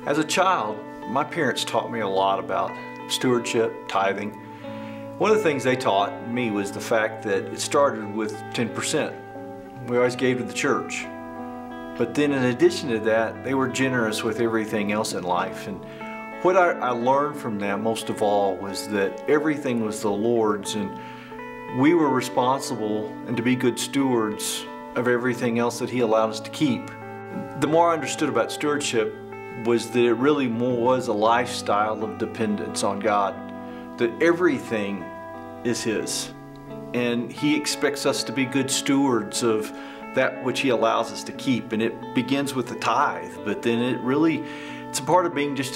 As a child, my parents taught me a lot about stewardship, tithing. One of the things they taught me was the fact that it started with 10%. We always gave to the church. But then in addition to that, they were generous with everything else in life. And what I learned from that most of all was that everything was the Lord's, and we were responsible and to be good stewards of everything else that He allowed us to keep. The more I understood about stewardship was that it really more was a lifestyle of dependence on God, that everything is His, and He expects us to be good stewards of that which He allows us to keep. And it begins with the tithe, but then it's a part of being just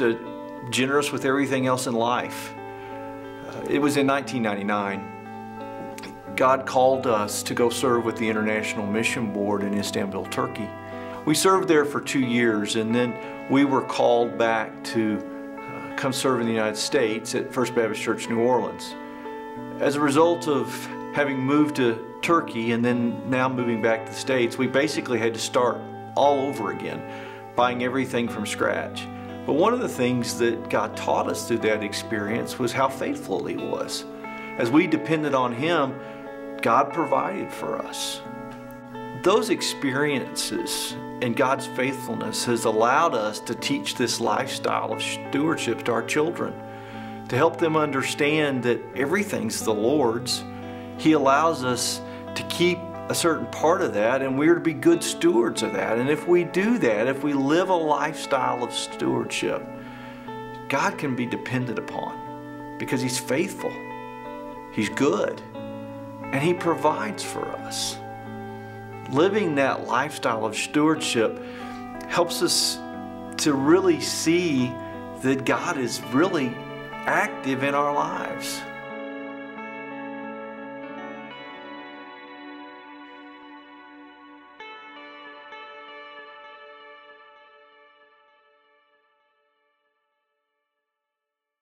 generous with everything else in life. It was in 1999. God called us to go serve with the International Mission Board in Istanbul, Turkey. We served there for 2 years, and then we were called back to come serve in the United States at First Baptist Church, New Orleans. As a result of having moved to Turkey and then now moving back to the States, we basically had to start all over again, buying everything from scratch. But one of the things that God taught us through that experience was how faithful He was. As we depended on Him, God provided for us. Those experiences and God's faithfulness has allowed us to teach this lifestyle of stewardship to our children, to help them understand that everything's the Lord's. He allows us to keep a certain part of that, and we're to be good stewards of that. And if we do that, if we live a lifestyle of stewardship, God can be depended upon because He's faithful, He's good, and He provides for us. Living that lifestyle of stewardship helps us to really see that God is really active in our lives.